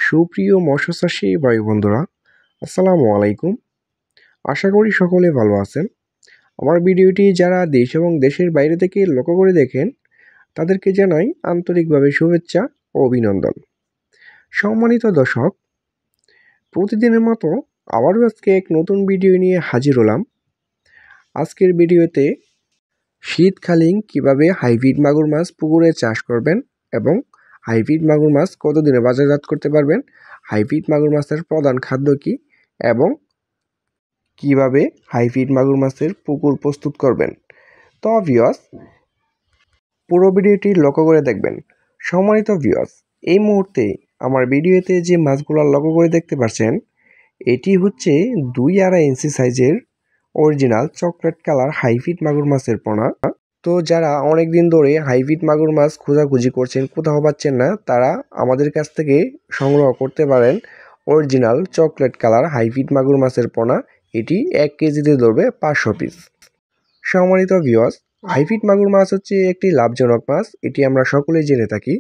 সুপ্রিয় মৎস্য চাষী ভাই বন্ধুরা, আসসালামু আলাইকুম। আশা করি সকলে ভালো আছেন। আমার ভিডিওটি যারা দেশ এবং দেশের বাইরে থেকে লক্ষ্য করে দেখেন তাদেরকে জানাই আন্তরিকভাবে শুভেচ্ছা ও অভিনন্দন। সম্মানিত দর্শক, প্রতিদিনের মতো আবারও আজকে এক নতুন ভিডিও নিয়ে হাজির হলাম। আজকের ভিডিওতে শীতকালীন কিভাবে হাইব্রিড মাগুর মাছ পুকুরে চাষ করবেন এবং হাইব্রিড মাগুর মাছ কতদিনে বাজারজাত করতে পারবেন, হাইব্রিড মাগুর মাছের প্রধান খাদ্য কী এবং কিভাবে হাইব্রিড মাগুর মাছের পুকুর প্রস্তুত করবেন। তো ভিউয়ার্স, পুরো ভিডিওটি লক্ষ্য করে দেখবেন। সম্মানিত ভিউয়ার্স, এই মুহূর্তে আমার ভিডিওতে যে মাছগুলো লক্ষ্য করে দেখতে পাচ্ছেন, এটি হচ্ছে 2-2.5 ইঞ্চি সাইজের অরিজিনাল চকলেট কালার হাইব্রিড মাগুর মাছের পোনা। তো যারা অনেক দিন ধরে হাইব্রিড মাগুর মাছ খোঁজাখুঁজি করছেন, কোথাও পাচ্ছেন না, তারা আমাদের কাছ থেকে সংগ্রহ করতে পারেন অরিজিনাল চকলেট কালার হাইব্রিড মাগুর মাছের পোনা। এটি 1 কেজিতে ধরবে 500 পিস। সম্মানিত ভিউয়ার্স, হাইব্রিড মাগুর মাছ হচ্ছে একটি লাভজনক মাছ, এটি আমরা সকলেই জেনে থাকি।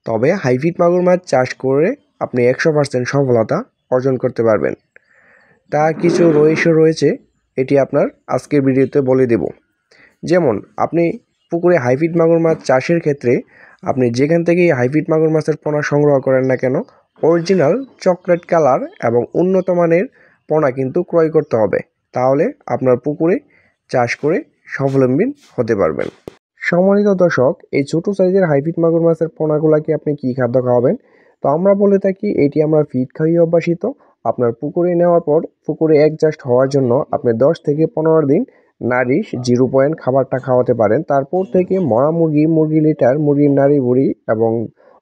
তবে হাইব্রিড মাগুর মাছ চাষ করে আপনি 100% সফলতা অর্জন করতে পারবেন। তা কিছু রহস্য রয়েছে, এটি আপনার আজকের ভিডিওতে বলে দেব। যেমন আপনি পুকুরে হাইব্রিড মাগুর মাছ চাষের ক্ষেত্রে আপনি যেখান থেকেই হাইব্রিড মাগুর মাছের পোনা সংগ্রহ করেন না কেন, অরিজিনাল চকলেট কালার এবং উন্নত মানের পোনা কিন্তু ক্রয় করতে হবে। তাহলে আপনার পুকুরে চাষ করে স্বাবলম্বী হতে পারবেন। সম্মানিত দর্শক, এই ছোট সাইজের হাইব্রিড মাগুর মাছের পোনাগুলোকে আপনি কী খাদ্য খাওয়াবেন? তো আমরা বলে থাকি এটি আমরা ফিড খাইয়ে অভ্যাসিত। আপনার পুকুরে নেওয়ার পর পুকুরে অ্যাডজাস্ট হওয়ার জন্য আপনি 10 থেকে 15 দিন নারিশ 0 খাবারটা খাওয়াতে পারেন। তারপর থেকে মরা মুরগি, মুরগি লিটার, মুরগির নাড়ি ভুড়ি এবং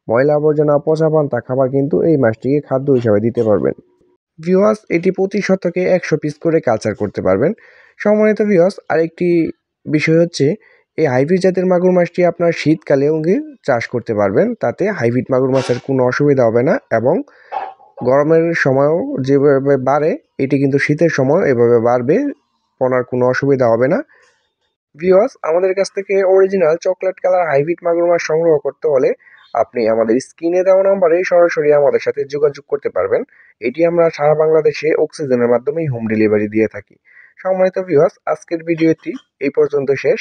ময়লা আবর্জনা, পচা পান্তা খাবার কিন্তু এই মাছটিকে খাদ্য হিসাবে দিতে পারবেন। ভিউয়ার্স, এটি প্রতি শতকে 100 পিস করে কালচার করতে পারবেন। সম্মানিত ভিউয়ার্স, আরেকটি বিষয় হচ্ছে এই হাইব্রিড জাতের মাগুর মাছটি আপনার শীতকালেও চাষ করতে পারবেন। তাতে হাইব্রিড মাগুর মাছের কোনো অসুবিধা হবে না এবং গরমের সময়ও যেভাবে বাড়ে এটি কিন্তু শীতের সময় এভাবে বাড়বে, পোনার কোনো অসুবিধা হবে না। ভিউয়ার্স, আমাদের কাছ থেকে অরিজিনাল চকলেট কালার হাইব্রিড মাগুর মাছ সংগ্রহ করতে হলে আপনি আমাদের স্ক্রিনে দেওয়া নাম্বারে সরাসরি আমাদের সাথে যোগাযোগ করতে পারবেন। এটি আমরা সারা বাংলাদেশে অক্সিজেনের মাধ্যমেই হোম ডেলিভারি দিয়ে থাকি। সম্মানিত ভিউয়ার্স, আজকের ভিডিওটি এই পর্যন্ত শেষ।